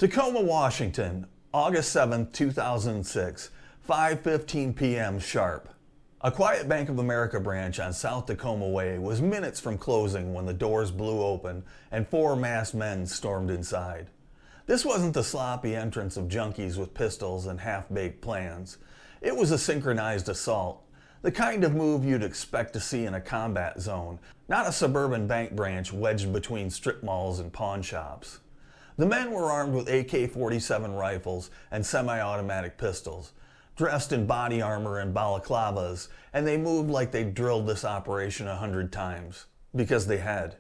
Tacoma, Washington, August 7, 2006, 5:15 p.m. sharp. A quiet Bank of America branch on South Tacoma Way was minutes from closing when the doors blew open and four masked men stormed inside. This wasn't the sloppy entrance of junkies with pistols and half-baked plans. It was a synchronized assault, the kind of move you'd expect to see in a combat zone, not a suburban bank branch wedged between strip malls and pawn shops. The men were armed with AK-47 rifles and semi-automatic pistols, dressed in body armor and balaclavas, and they moved like they'd drilled this operation 100 times, because they had.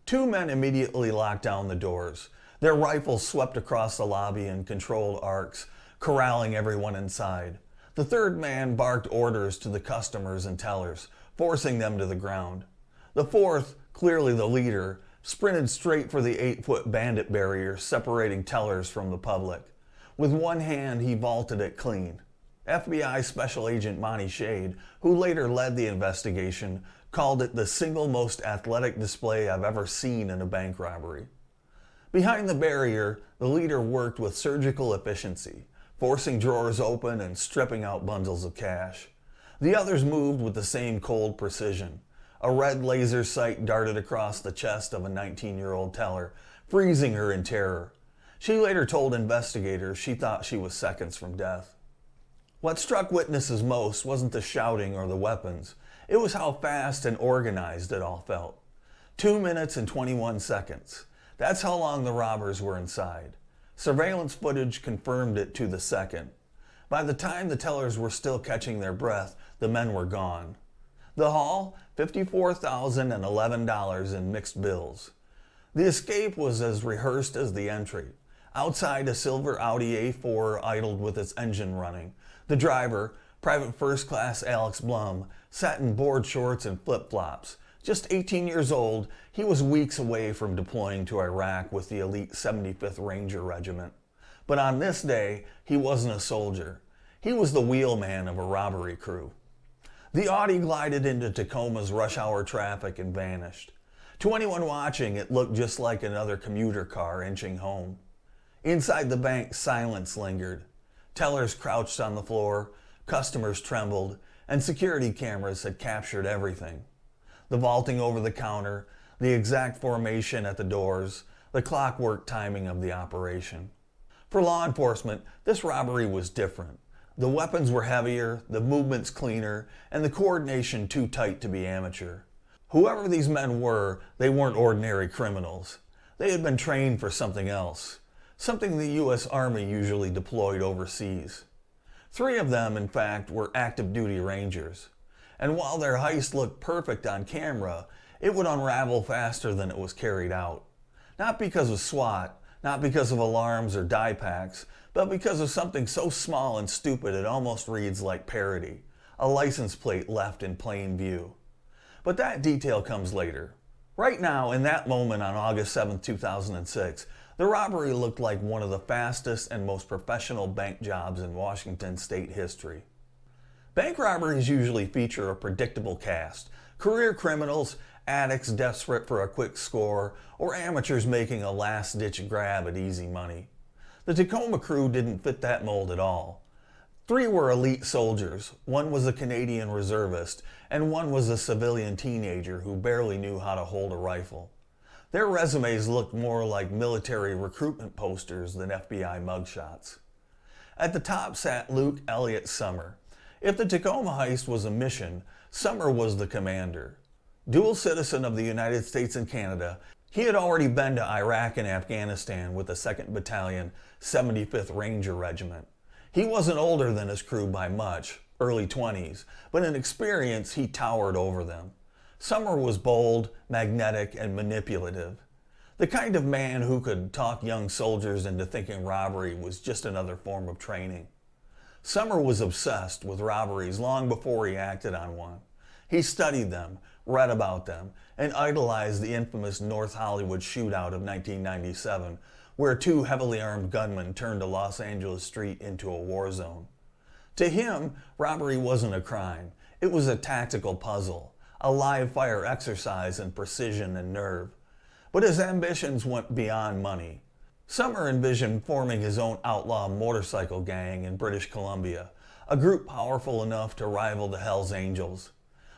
Two men immediately locked down the doors. Their rifles swept across the lobby in controlled arcs, corralling everyone inside. The third man barked orders to the customers and tellers, forcing them to the ground. The fourth, clearly the leader, sprinted straight for the 8-foot bandit barrier separating tellers from the public. With one hand, he vaulted it clean. FBI Special Agent Monty Shade, who later led the investigation, called it the single most athletic display I've ever seen in a bank robbery. Behind the barrier, the leader worked with surgical efficiency, forcing drawers open and stripping out bundles of cash. The others moved with the same cold precision. A red laser sight darted across the chest of a 19-year-old teller, freezing her in terror. She later told investigators she thought she was seconds from death. What struck witnesses most wasn't the shouting or the weapons. It was how fast and organized it all felt. 2 minutes and 21 seconds. That's how long the robbers were inside. Surveillance footage confirmed it to the second. By the time the tellers were still catching their breath, the men were gone. The haul? $54,011 in mixed bills. The escape was as rehearsed as the entry. Outside, a silver Audi A4 idled with its engine running. The driver, Private First Class Alex Blum, sat in board shorts and flip-flops. Just 18 years old, he was weeks away from deploying to Iraq with the elite 75th Ranger Regiment. But on this day, he wasn't a soldier. He was the wheelman of a robbery crew. The Audi glided into Tacoma's rush hour traffic and vanished. To anyone watching, it looked just like another commuter car inching home. Inside the bank, silence lingered. Tellers crouched on the floor, customers trembled, and security cameras had captured everything. The vaulting over the counter, the exact formation at the doors, the clockwork timing of the operation. For law enforcement, this robbery was different. The weapons were heavier, the movements cleaner, and the coordination too tight to be amateur. Whoever these men were, they weren't ordinary criminals. They had been trained for something else, something the U.S. Army usually deployed overseas. 3 of them, in fact, were active duty Rangers. And while their heist looked perfect on camera, it would unravel faster than it was carried out. Not because of SWAT, not because of alarms or die packs, but because of something so small and stupid it almost reads like parody, a license plate left in plain view. But that detail comes later. Right now, in that moment on August 7, 2006, the robbery looked like one of the fastest and most professional bank jobs in Washington state history. Bank robberies usually feature a predictable cast: career criminals, addicts desperate for a quick score, or amateurs making a last-ditch grab at easy money. The Tacoma crew didn't fit that mold at all. 3 were elite soldiers, 1 was a Canadian reservist, and 1 was a civilian teenager who barely knew how to hold a rifle. Their resumes looked more like military recruitment posters than FBI mugshots. At the top sat Luke Elliot Sommer. If the Tacoma heist was a mission, Sommer was the commander. Dual citizen of the United States and Canada, he had already been to Iraq and Afghanistan with the 2nd Battalion, 75th Ranger Regiment. He wasn't older than his crew by much, early 20s, but in experience he towered over them. Sommer was bold, magnetic, and manipulative. The kind of man who could talk young soldiers into thinking robbery was just another form of training. Sommer was obsessed with robberies long before he acted on one. He studied them, read about them, and idolized the infamous North Hollywood shootout of 1997, where 2 heavily armed gunmen turned a Los Angeles street into a war zone. To him, robbery wasn't a crime. It was a tactical puzzle, a live-fire exercise in precision and nerve. But his ambitions went beyond money. Sommer envisioned forming his own outlaw motorcycle gang in British Columbia, a group powerful enough to rival the Hells Angels.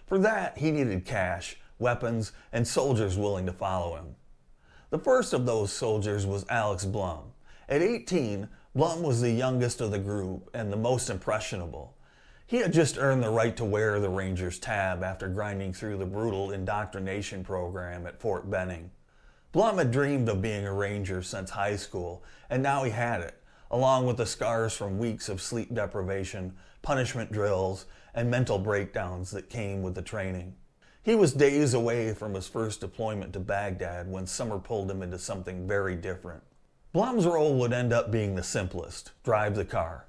For that, he needed cash, weapons, and soldiers willing to follow him. The first of those soldiers was Alex Blum. At 18, Blum was the youngest of the group and the most impressionable. He had just earned the right to wear the Ranger's tab after grinding through the brutal indoctrination program at Fort Benning. Blum had dreamed of being a Ranger since high school, and now he had it, along with the scars from weeks of sleep deprivation, punishment drills, and mental breakdowns that came with the training. He was days away from his first deployment to Baghdad when Sommer pulled him into something very different. Blum's role would end up being the simplest: drive the car.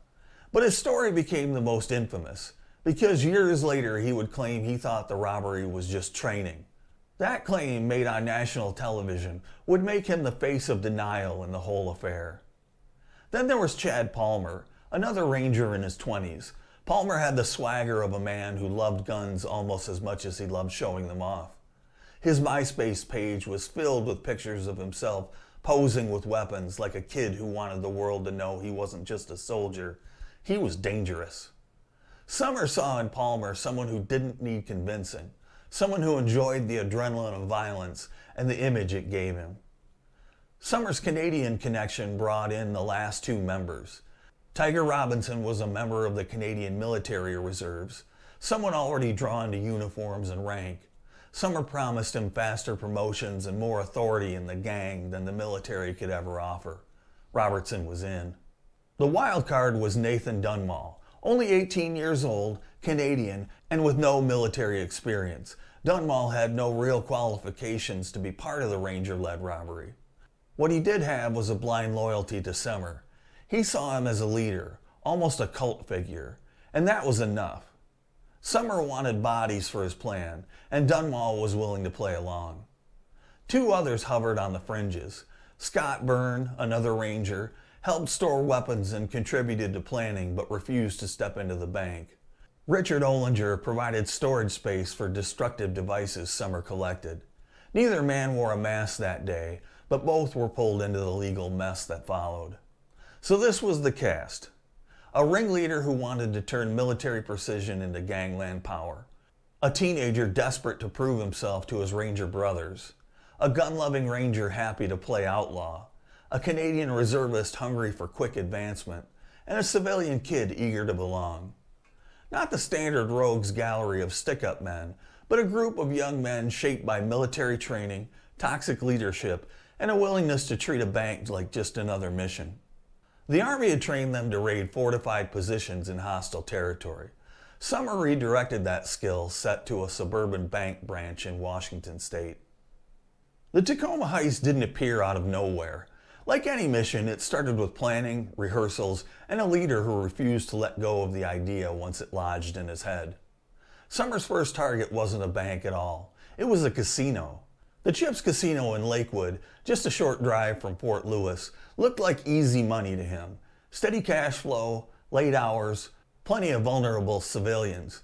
But his story became the most infamous, because years later he would claim he thought the robbery was just training. That claim, made on national television, would make him the face of denial in the whole affair. Then there was Chad Palmer, another Ranger in his 20s. Palmer had the swagger of a man who loved guns almost as much as he loved showing them off. His MySpace page was filled with pictures of himself posing with weapons like a kid who wanted the world to know he wasn't just a soldier. He was dangerous. Sommer saw in Palmer someone who didn't need convincing, someone who enjoyed the adrenaline of violence and the image it gave him. Sommer's Canadian connection brought in the last two members. Tiger Robinson was a member of the Canadian Military Reserves, someone already drawn to uniforms and rank. Sommer promised him faster promotions and more authority in the gang than the military could ever offer. Robertson was in. The wild card was Nathan Dunmall, only 18 years old, Canadian, and with no military experience. Dunmall had no real qualifications to be part of the Ranger-led robbery. What he did have was a blind loyalty to Sommer. He saw him as a leader, almost a cult figure, and that was enough. Sommer wanted bodies for his plan, and Dunmall was willing to play along. Two others hovered on the fringes. Scott Byrne, another Ranger, helped store weapons and contributed to planning but refused to step into the bank. Richard Olinger provided storage space for destructive devices Sommer collected. Neither man wore a mask that day, but both were pulled into the legal mess that followed. So this was the cast. A ringleader who wanted to turn military precision into gangland power. A teenager desperate to prove himself to his Ranger brothers. A gun-loving Ranger happy to play outlaw. A Canadian reservist hungry for quick advancement, and a civilian kid eager to belong. Not the standard rogues gallery of stick-up men, but a group of young men shaped by military training, toxic leadership, and a willingness to treat a bank like just another mission. The Army had trained them to raid fortified positions in hostile territory. Sommer redirected that skill set to a suburban bank branch in Washington state. The Tacoma heist didn't appear out of nowhere. Like any mission, it started with planning, rehearsals, and a leader who refused to let go of the idea once it lodged in his head. Sommer's first target wasn't a bank at all. It was a casino. The Chips Casino in Lakewood, just a short drive from Fort Lewis, looked like easy money to him. Steady cash flow, late hours, plenty of vulnerable civilians.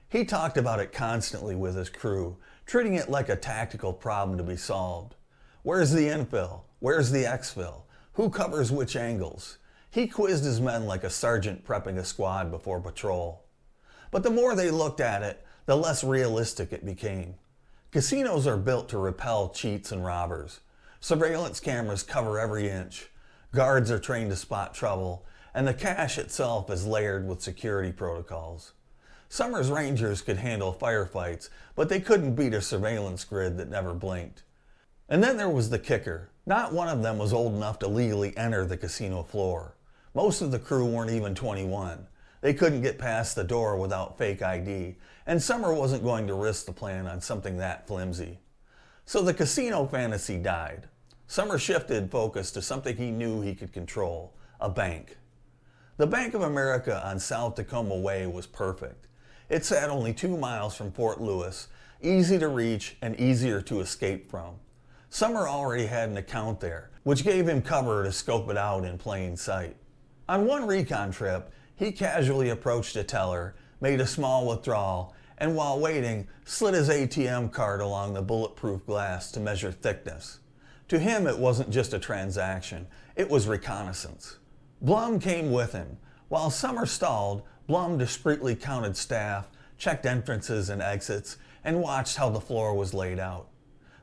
He talked about it constantly with his crew, treating it like a tactical problem to be solved. Where's the infill? Where's the exfil? Who covers which angles? He quizzed his men like a sergeant prepping a squad before patrol. But the more they looked at it, the less realistic it became. Casinos are built to repel cheats and robbers. Surveillance cameras cover every inch. Guards are trained to spot trouble, and the cash itself is layered with security protocols. Sommer's Rangers could handle firefights, but they couldn't beat a surveillance grid that never blinked. And then there was the kicker. Not one of them was old enough to legally enter the casino floor. Most of the crew weren't even 21. They couldn't get past the door without fake ID, and Sommer wasn't going to risk the plan on something that flimsy. So the casino fantasy died. Sommer shifted focus to something he knew he could control, a bank. The Bank of America on South Tacoma Way was perfect. It sat only 2 miles from Fort Lewis, easy to reach and easier to escape from. Sommer already had an account there, which gave him cover to scope it out in plain sight. On one recon trip, he casually approached a teller, made a small withdrawal, and while waiting, slid his ATM card along the bulletproof glass to measure thickness. To him, it wasn't just a transaction, it was reconnaissance. Blum came with him. While Sommer stalled, Blum discreetly counted staff, checked entrances and exits, and watched how the floor was laid out.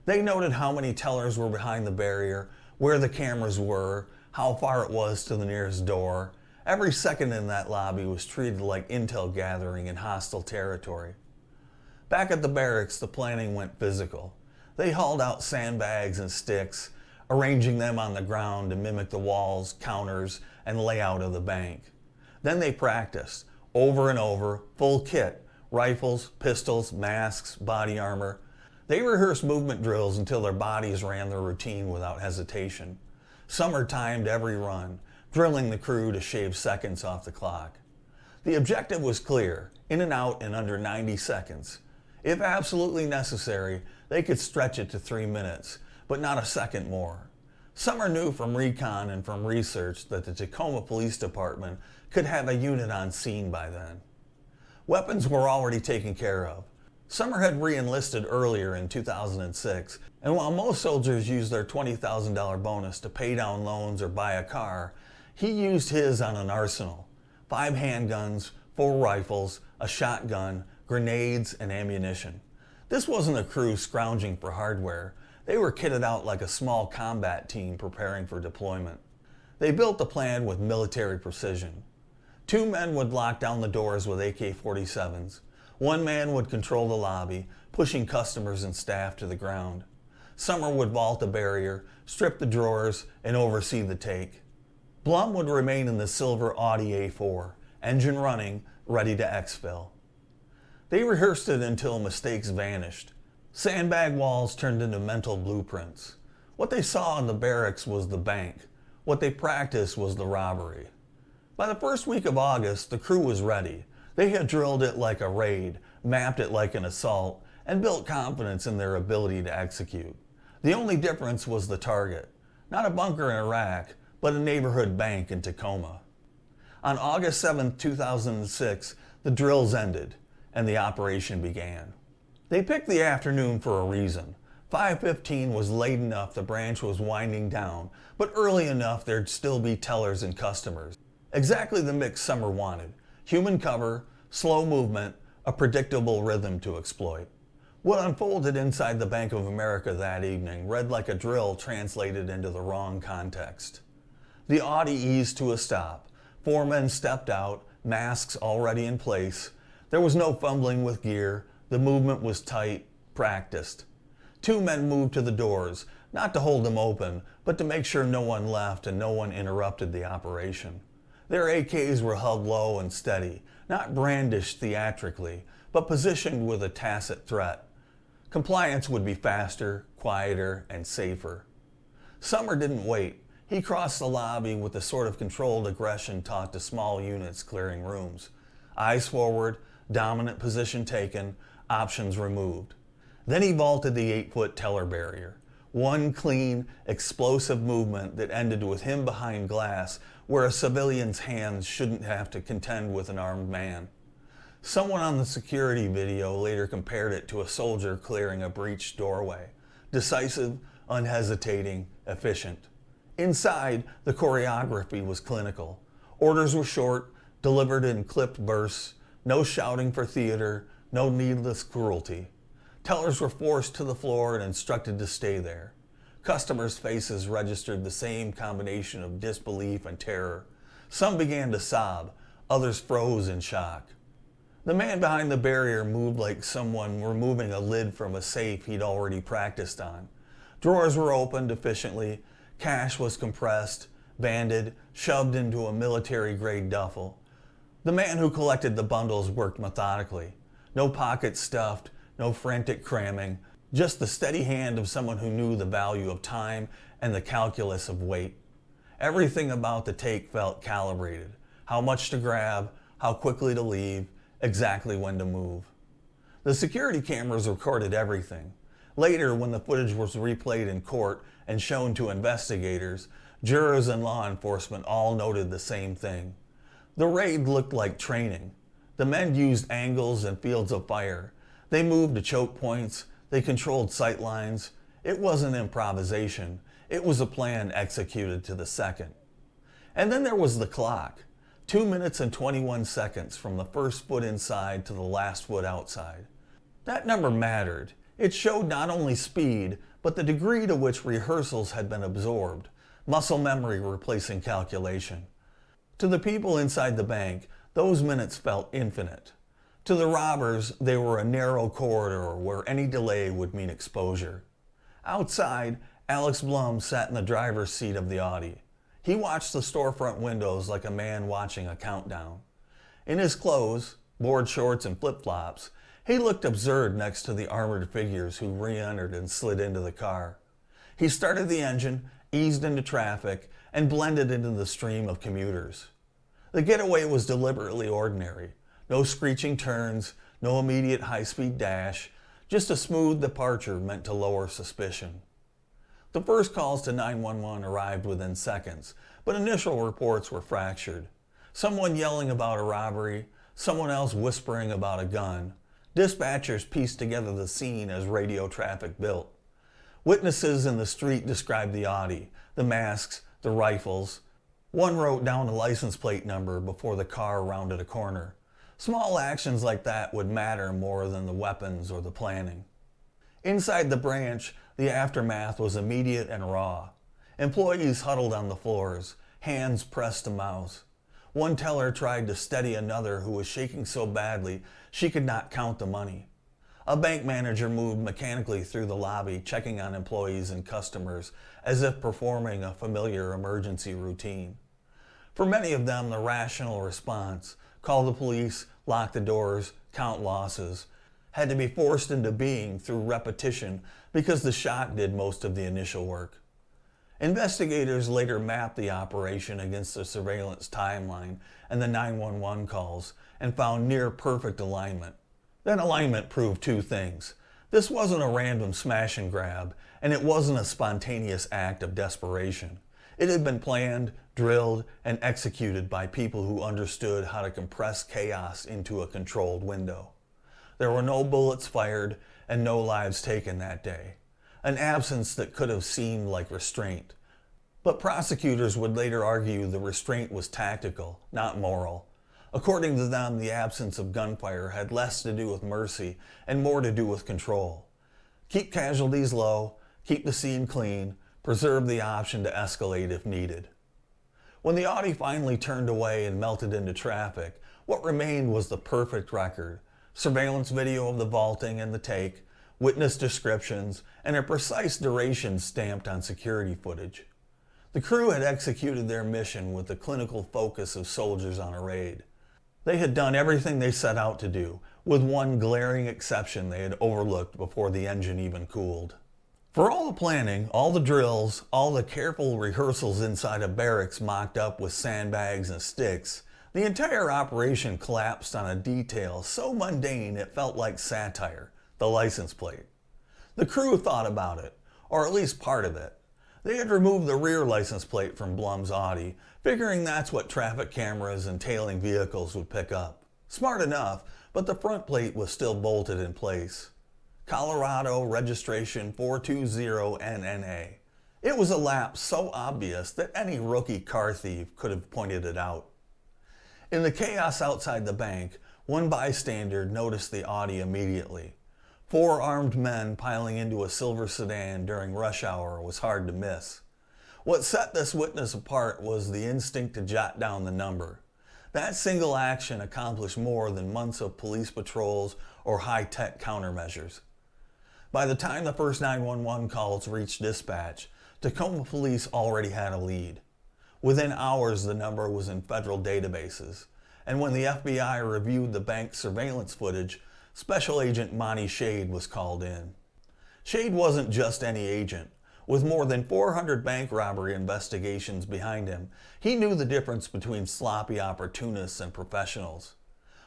They noted how many tellers were behind the barrier, where the cameras were, how far it was to the nearest door. Every second in that lobby was treated like intel gathering in hostile territory. Back at the barracks, the planning went physical. They hauled out sandbags and sticks, arranging them on the ground to mimic the walls, counters, and layout of the bank. Then they practiced, over and over, full kit, rifles, pistols, masks, body armor. They rehearsed movement drills until their bodies ran their routine without hesitation. Sommer timed every run, drilling the crew to shave seconds off the clock. The objective was clear, in and out in under 90 seconds. If absolutely necessary, they could stretch it to 3 minutes, but not a second more. Sommer knew from recon and from research that the Tacoma Police Department could have a unit on scene by then. Weapons were already taken care of. Sommer had re-enlisted earlier in 2006, and while most soldiers used their $20,000 bonus to pay down loans or buy a car, he used his on an arsenal: 5 handguns, 4 rifles, a shotgun, grenades, and ammunition. This wasn't a crew scrounging for hardware. They were kitted out like a small combat team preparing for deployment. They built the plan with military precision. 2 men would lock down the doors with AK-47s. 1 man would control the lobby, pushing customers and staff to the ground. Sommer would vault the barrier, strip the drawers, and oversee the take. Blum would remain in the silver Audi A4, engine running, ready to exfil. They rehearsed it until mistakes vanished. Sandbag walls turned into mental blueprints. What they saw in the barracks was the bank. What they practiced was the robbery. By the first week of August, the crew was ready. They had drilled it like a raid, mapped it like an assault, and built confidence in their ability to execute. The only difference was the target. Not a bunker in Iraq, but a neighborhood bank in Tacoma. On August 7, 2006, the drills ended, and the operation began. They picked the afternoon for a reason. 5:15 was late enough the branch was winding down, but early enough there'd still be tellers and customers. Exactly the mix Sommer wanted: human cover, slow movement, a predictable rhythm to exploit. What unfolded inside the Bank of America that evening read like a drill translated into the wrong context. The Audi eased to a stop. 4 men stepped out, masks already in place. There was no fumbling with gear. The movement was tight, practiced. 2 men moved to the doors, not to hold them open, but to make sure no one left and no one interrupted the operation. Their AKs were held low and steady, not brandished theatrically, but positioned with a tacit threat. Compliance would be faster, quieter, and safer. Sommer didn't wait. He crossed the lobby with the sort of controlled aggression taught to small units clearing rooms. Eyes forward, dominant position taken, options removed. Then he vaulted the 8-foot teller barrier. One clean, explosive movement that ended with him behind glass where a civilian's hands shouldn't have to contend with an armed man. Someone on the security video later compared it to a soldier clearing a breached doorway. Decisive, unhesitating, efficient. Inside, the choreography was clinical. Orders were short, delivered in clipped bursts, no shouting for theater, no needless cruelty. Tellers were forced to the floor and instructed to stay there. Customers' faces registered the same combination of disbelief and terror. Some began to sob, others froze in shock. The man behind the barrier moved like someone removing a lid from a safe he'd already practiced on. Drawers were opened efficiently, cash was compressed, banded, shoved into a military-grade duffel. The man who collected the bundles worked methodically. No pockets stuffed, no frantic cramming, just the steady hand of someone who knew the value of time and the calculus of weight. Everything about the take felt calibrated. How much to grab, how quickly to leave, exactly when to move. The security cameras recorded everything. Later, when the footage was replayed in court and shown to investigators, jurors and law enforcement all noted the same thing. The raid looked like training. The men used angles and fields of fire. They moved to choke points. They controlled sight lines. It wasn't improvisation. It was a plan executed to the second. And then there was the clock. 2 minutes and 21 seconds from the first foot inside to the last foot outside. That number mattered. It showed not only speed, but the degree to which rehearsals had been absorbed, muscle memory replacing calculation. To the people inside the bank, those minutes felt infinite. To the robbers, they were a narrow corridor where any delay would mean exposure. Outside, Alex Blum sat in the driver's seat of the Audi. He watched the storefront windows like a man watching a countdown. In his clothes, board shorts and flip-flops, he looked absurd next to the armored figures who re-entered and slid into the car. He started the engine, eased into traffic, and blended into the stream of commuters. The getaway was deliberately ordinary. No screeching turns, no immediate high-speed dash, just a smooth departure meant to lower suspicion. The first calls to 911 arrived within seconds, but initial reports were fractured. Someone yelling about a robbery, someone else whispering about a gun. Dispatchers pieced together the scene as radio traffic built. Witnesses in the street described the Audi, the masks, the rifles. One wrote down a license plate number before the car rounded a corner. Small actions like that would matter more than the weapons or the planning. Inside the branch, the aftermath was immediate and raw. Employees huddled on the floors, hands pressed to mouths. One teller tried to steady another who was shaking so badly she could not count the money. A bank manager moved mechanically through the lobby, checking on employees and customers as if performing a familiar emergency routine. For many of them, the rational response, call the police, lock the doors, count losses, had to be forced into being through repetition because the shock did most of the initial work. Investigators later mapped the operation against the surveillance timeline and the 911 calls and found near perfect alignment. That alignment proved two things. This wasn't a random smash and grab, and it wasn't a spontaneous act of desperation. It had been planned, drilled, and executed by people who understood how to compress chaos into a controlled window. There were no bullets fired and no lives taken that day, an absence that could have seemed like restraint. But prosecutors would later argue the restraint was tactical, not moral. According to them, the absence of gunfire had less to do with mercy and more to do with control. Keep casualties low, keep the scene clean, preserve the option to escalate if needed. When the Audi finally turned away and melted into traffic, what remained was the perfect record. Surveillance video of the vaulting and the take, witness descriptions, and a precise duration stamped on security footage. The crew had executed their mission with the clinical focus of soldiers on a raid. They had done everything they set out to do, with one glaring exception they had overlooked before the engine even cooled. For all the planning, all the drills, all the careful rehearsals inside a barracks mocked up with sandbags and sticks, the entire operation collapsed on a detail so mundane it felt like satire, the license plate. The crew thought about it, or at least part of it. They had removed the rear license plate from Blum's Audi, figuring that's what traffic cameras and tailing vehicles would pick up. Smart enough, but the front plate was still bolted in place. Colorado registration 420NNA. It was a lapse so obvious that any rookie car thief could have pointed it out. In the chaos outside the bank, one bystander noticed the Audi immediately. 4 armed men piling into a silver sedan during rush hour was hard to miss. What set this witness apart was the instinct to jot down the number. That single action accomplished more than months of police patrols or high-tech countermeasures. By the time the first 911 calls reached dispatch, Tacoma police already had a lead. Within hours, the number was in federal databases, and when the FBI reviewed the bank's surveillance footage, Special Agent Monty Shade was called in. Shade wasn't just any agent. With more than 400 bank robbery investigations behind him, he knew the difference between sloppy opportunists and professionals.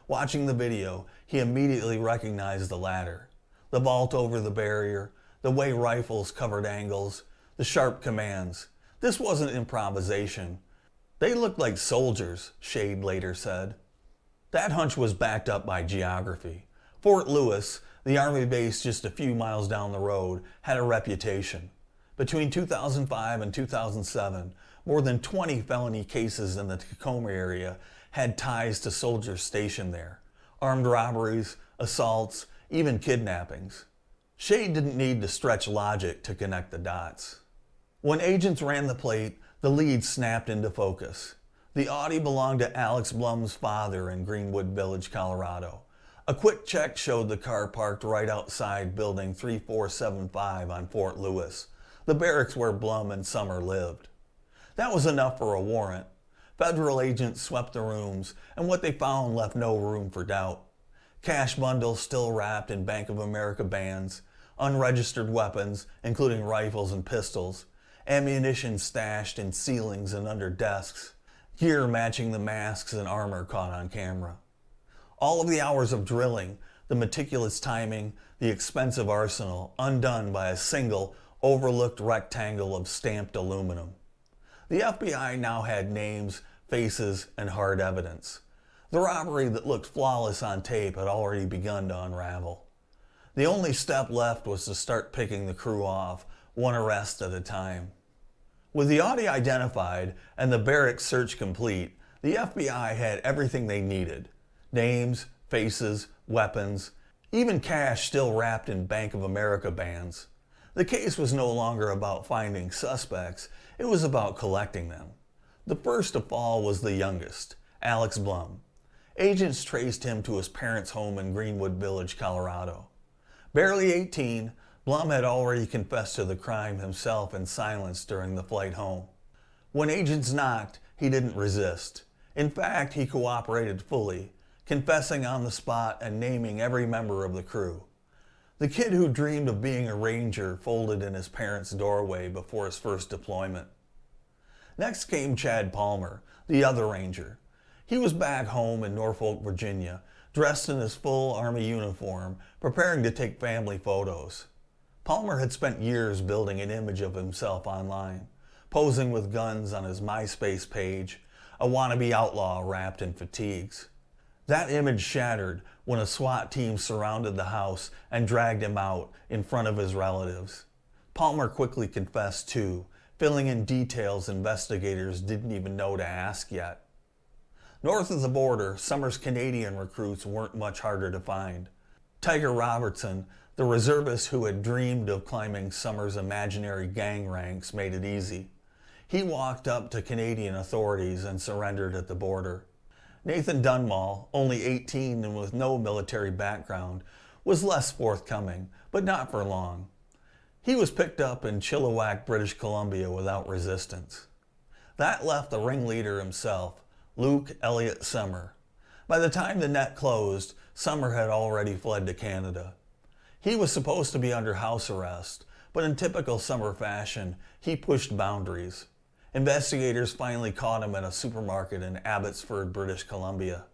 Watching the video, he immediately recognized the latter. The vault over the barrier, the way rifles covered angles, the sharp commands. This wasn't improvisation. They looked like soldiers, Shade later said. That hunch was backed up by geography. Fort Lewis, the Army base just a few miles down the road, had a reputation. Between 2005 and 2007, more than 20 felony cases in the Tacoma area had ties to soldiers stationed there. Armed robberies, assaults, even kidnappings. Shade didn't need to stretch logic to connect the dots. When agents ran the plate, the lead snapped into focus. The Audi belonged to Alex Blum's father in Greenwood Village, Colorado. A quick check showed the car parked right outside Building 3475 on Fort Lewis, the barracks where Blum and Sommer lived. That was enough for a warrant. Federal agents swept the rooms, and what they found left no room for doubt. Cash bundles still wrapped in Bank of America bands, unregistered weapons, including rifles and pistols, ammunition stashed in ceilings and under desks, gear matching the masks and armor caught on camera. All of the hours of drilling, the meticulous timing, the expensive arsenal, undone by a single, overlooked rectangle of stamped aluminum. The FBI now had names, faces, and hard evidence. The robbery that looked flawless on tape had already begun to unravel. The only step left was to start picking the crew off, one arrest at a time. With the Audi identified and the barracks search complete, the FBI had everything they needed. Names, faces, weapons, even cash still wrapped in Bank of America bands. The case was no longer about finding suspects, it was about collecting them. The first to fall was the youngest, Alex Blum. Agents traced him to his parents' home in Greenwood Village, Colorado. Barely 18, Blum had already confessed to the crime himself in silence during the flight home. When agents knocked, he didn't resist. In fact, he cooperated fully, confessing on the spot and naming every member of the crew. The kid who dreamed of being a ranger folded in his parents' doorway before his first deployment. Next came Chad Palmer, the other ranger. He was back home in Norfolk, Virginia, dressed in his full Army uniform, preparing to take family photos. Palmer had spent years building an image of himself online, posing with guns on his MySpace page, a wannabe outlaw wrapped in fatigues. That image shattered when a SWAT team surrounded the house and dragged him out in front of his relatives. Palmer quickly confessed too, filling in details investigators didn't even know to ask yet. North of the border, Sommer's Canadian recruits weren't much harder to find. Tiger Robertson, the reservist who had dreamed of climbing Sommer's imaginary gang ranks, made it easy. He walked up to Canadian authorities and surrendered at the border. Nathan Dunmall, only 18 and with no military background, was less forthcoming, but not for long. He was picked up in Chilliwack, British Columbia without resistance. That left the ringleader himself, Luke Elliot Sommer. By the time the net closed, Sommer had already fled to Canada. He was supposed to be under house arrest, but in typical Sommer fashion, he pushed boundaries. Investigators finally caught him at a supermarket in Abbotsford, British Columbia.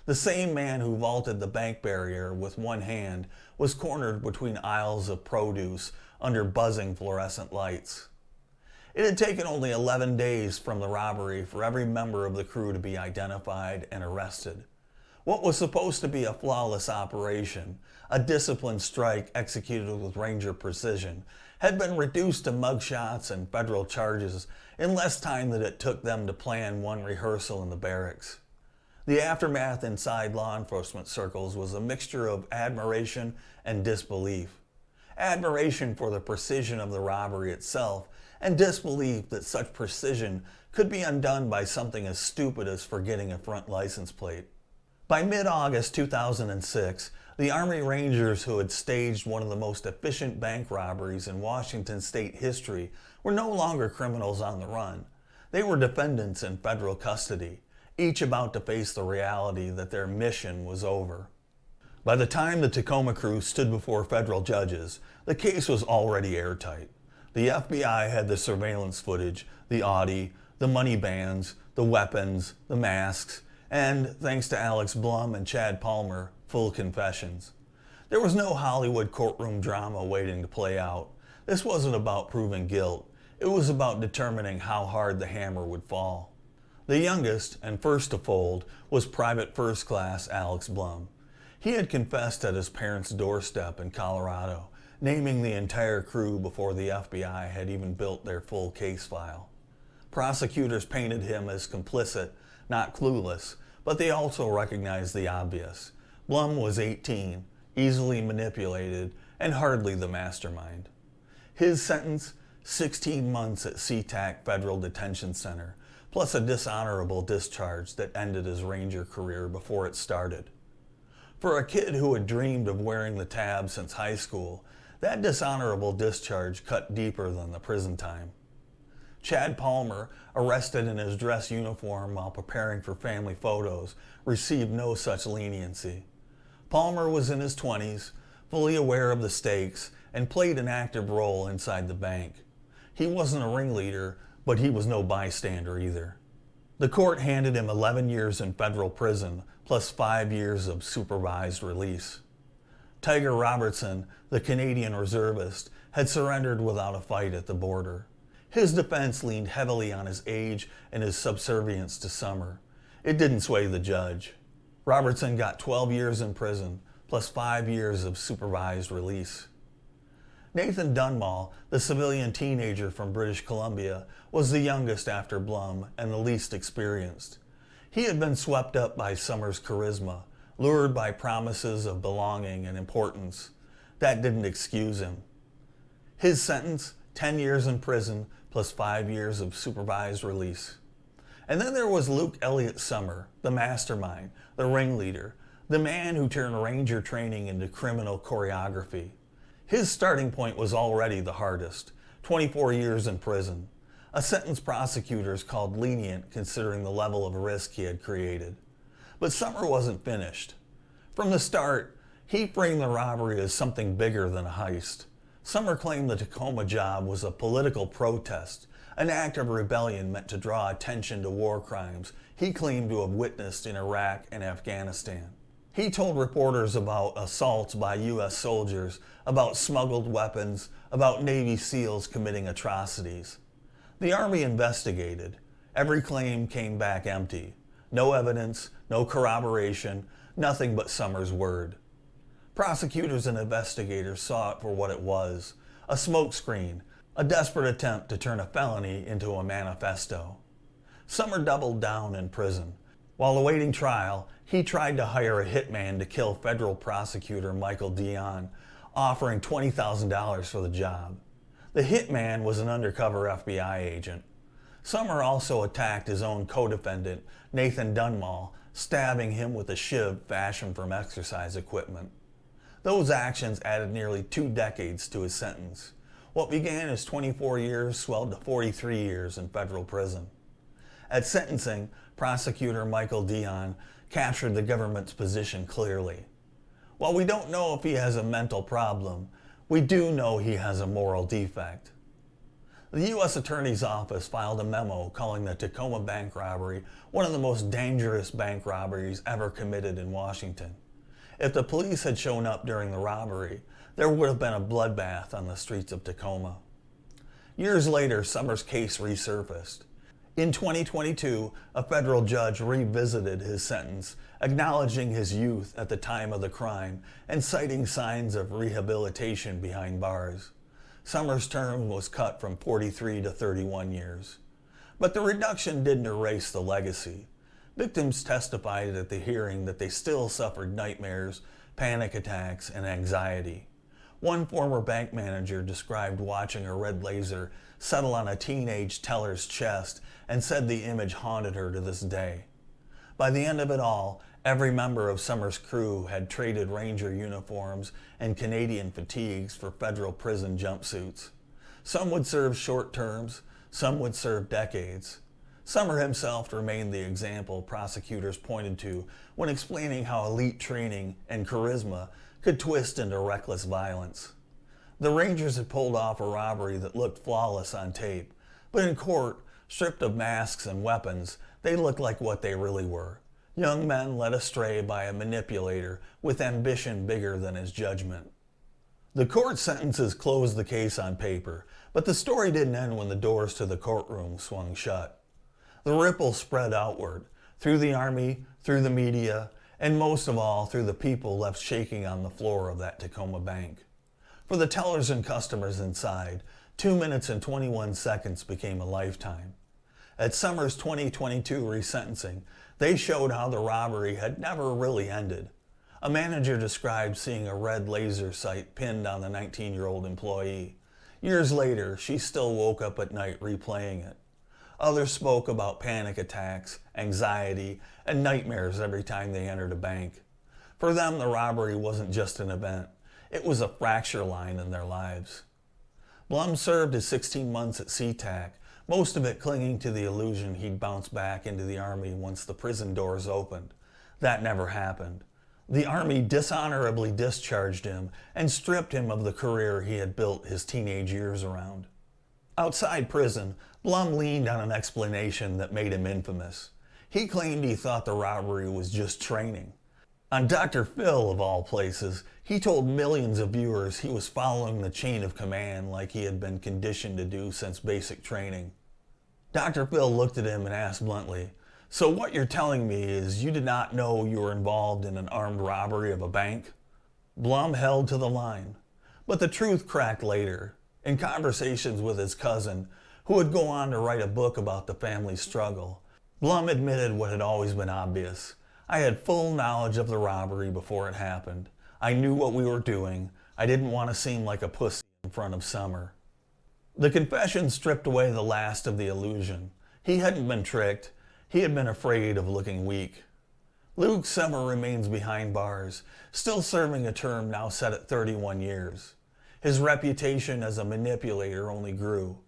The same man who vaulted the bank barrier with one hand was cornered between aisles of produce under buzzing fluorescent lights. It had taken only 11 days from the robbery for every member of the crew to be identified and arrested. What was supposed to be a flawless operation, a disciplined strike executed with Ranger precision, had been reduced to mugshots and federal charges in less time than it took them to plan one rehearsal in the barracks. The aftermath inside law enforcement circles was a mixture of admiration and disbelief. Admiration for the precision of the robbery itself, and disbelief that such precision could be undone by something as stupid as forgetting a front license plate. By mid-August 2006, the Army Rangers who had staged one of the most efficient bank robberies in Washington state history were no longer criminals on the run. They were defendants in federal custody, each about to face the reality that their mission was over. By the time the Tacoma crew stood before federal judges, the case was already airtight. The FBI had the surveillance footage, the Audi, the money bands, the weapons, the masks, and, thanks to Alex Blum and Chad Palmer, full confessions. There was no Hollywood courtroom drama waiting to play out. This wasn't about proving guilt. It was about determining how hard the hammer would fall. The youngest and first to fold was Private First Class Alex Blum. He had confessed at his parents' doorstep in Colorado, naming the entire crew before the FBI had even built their full case file. Prosecutors painted him as complicit, not clueless, but they also recognized the obvious. Blum was 18, easily manipulated, and hardly the mastermind. His sentence, 16 months at SeaTac Federal Detention Center, plus a dishonorable discharge that ended his Ranger career before it started. For a kid who had dreamed of wearing the tab since high school, that dishonorable discharge cut deeper than the prison time. Chad Palmer, arrested in his dress uniform while preparing for family photos, received no such leniency. Palmer was in his 20s, fully aware of the stakes, and played an active role inside the bank. He wasn't a ringleader, but he was no bystander either. The court handed him 11 years in federal prison, plus 5 years of supervised release. Tiger Robertson, the Canadian reservist, had surrendered without a fight at the border. His defense leaned heavily on his age and his subservience to Sommer. It didn't sway the judge. Robertson got 12 years in prison, plus 5 years of supervised release. Nathan Dunmall, the civilian teenager from British Columbia, was the youngest after Blum and the least experienced. He had been swept up by Sommer's charisma, lured by promises of belonging and importance. That didn't excuse him. His sentence, 10 years in prison, plus 5 years of supervised release. And then there was Luke Elliot Sommer, the mastermind, the ringleader, the man who turned Ranger training into criminal choreography. His starting point was already the hardest, 24 years in prison, a sentence prosecutors called lenient considering the level of risk he had created. But Sommer wasn't finished. From the start, he framed the robbery as something bigger than a heist. Sommer claimed the Tacoma job was a political protest, an act of rebellion meant to draw attention to war crimes he claimed to have witnessed in Iraq and Afghanistan. He told reporters about assaults by U.S. soldiers, about smuggled weapons, about Navy SEALs committing atrocities. The Army investigated. Every claim came back empty. No evidence, no corroboration, nothing but Sommer's word. Prosecutors and investigators saw it for what it was, a smokescreen, a desperate attempt to turn a felony into a manifesto. Sommer doubled down in prison. While awaiting trial, he tried to hire a hitman to kill federal prosecutor Michael Dion, offering $20,000 for the job. The hitman was an undercover FBI agent. Sommer also attacked his own co-defendant, Nathan Dunmall, stabbing him with a shiv fashioned from exercise equipment. Those actions added nearly 2 decades to his sentence. What began as 24 years swelled to 43 years in federal prison. At sentencing, prosecutor Michael Dion captured the government's position clearly. While we don't know if he has a mental problem, we do know he has a moral defect. The U.S. Attorney's Office filed a memo calling the Tacoma bank robbery one of the most dangerous bank robberies ever committed in Washington. If the police had shown up during the robbery, there would have been a bloodbath on the streets of Tacoma. Years later, Sommer's case resurfaced. In 2022, a federal judge revisited his sentence, acknowledging his youth at the time of the crime and citing signs of rehabilitation behind bars. Sommer's term was cut from 43 to 31 years. But the reduction didn't erase the legacy. Victims testified at the hearing that they still suffered nightmares, panic attacks, and anxiety. One former bank manager described watching a red laser settle on a teenage teller's chest and said the image haunted her to this day. By the end of it all, every member of Sommer's crew had traded Ranger uniforms and Canadian fatigues for federal prison jumpsuits. Some would serve short terms, some would serve decades. Sommer himself remained the example prosecutors pointed to when explaining how elite training and charisma could twist into reckless violence. The Rangers had pulled off a robbery that looked flawless on tape, but in court, stripped of masks and weapons, they looked like what they really were. Young men led astray by a manipulator with ambition bigger than his judgment. The court sentences closed the case on paper, but the story didn't end when the doors to the courtroom swung shut. The ripple spread outward, through the Army, through the media, and most of all through the people left shaking on the floor of that Tacoma bank. For the tellers and customers inside, 2 minutes and 21 seconds became a lifetime. At Sommer's 2022 resentencing, they showed how the robbery had never really ended. A manager described seeing a red laser sight pinned on the 19-year-old employee. Years later, she still woke up at night replaying it. Others spoke about panic attacks, anxiety, and nightmares every time they entered a bank. For them, the robbery wasn't just an event. It was a fracture line in their lives. Blum served his 16 months at SeaTac, most of it clinging to the illusion he'd bounce back into the Army once the prison doors opened. That never happened. The Army dishonorably discharged him and stripped him of the career he had built his teenage years around. Outside prison, Blum leaned on an explanation that made him infamous. He claimed he thought the robbery was just training. On Dr. Phil, of all places, he told millions of viewers he was following the chain of command like he had been conditioned to do since basic training. Dr. Phil looked at him and asked bluntly, "So what you're telling me is you did not know you were involved in an armed robbery of a bank?" Blum held to the line. But the truth cracked later. In conversations with his cousin, who would go on to write a book about the family's struggle, Blum admitted what had always been obvious. "I had full knowledge of the robbery before it happened. I knew what we were doing. I didn't want to seem like a pussy in front of Sommer." The confession stripped away the last of the illusion. He hadn't been tricked. He had been afraid of looking weak. Luke Sommer remains behind bars, still serving a term now set at 31 years. His reputation as a manipulator only grew.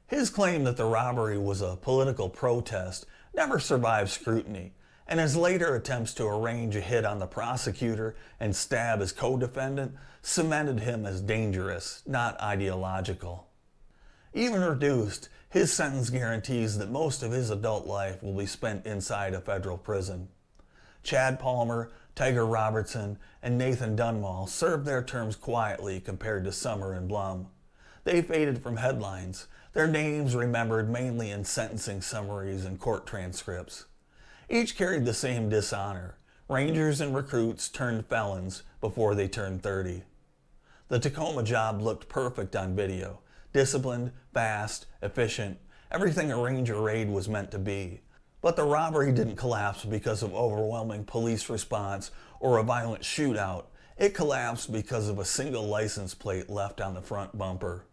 His claim that the robbery was a political protest never survived scrutiny, and his later attempts to arrange a hit on the prosecutor and stab his co-defendant cemented him as dangerous, not ideological. Even reduced, his sentence guarantees that most of his adult life will be spent inside a federal prison. Chad Palmer, Tiger Robertson, and Nathan Dunwall served their terms quietly compared to Sommer and Blum. They faded from headlines, their names remembered mainly in sentencing summaries and court transcripts. Each carried the same dishonor. Rangers and recruits turned felons before they turned 30. The Tacoma job looked perfect on video. Disciplined, fast, efficient, everything a Ranger raid was meant to be. But the robbery didn't collapse because of overwhelming police response or a violent shootout. It collapsed because of a single license plate left on the front bumper.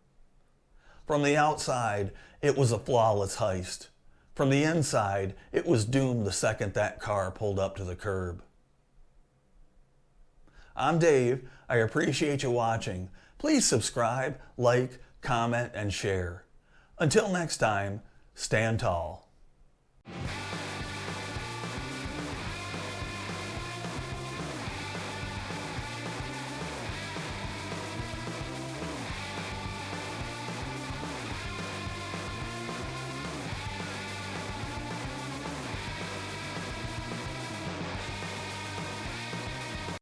From the outside, it was a flawless heist. From the inside, it was doomed the second that car pulled up to the curb. I'm Dave. I appreciate you watching. Please subscribe, like, comment, and share. Until next time, stand tall.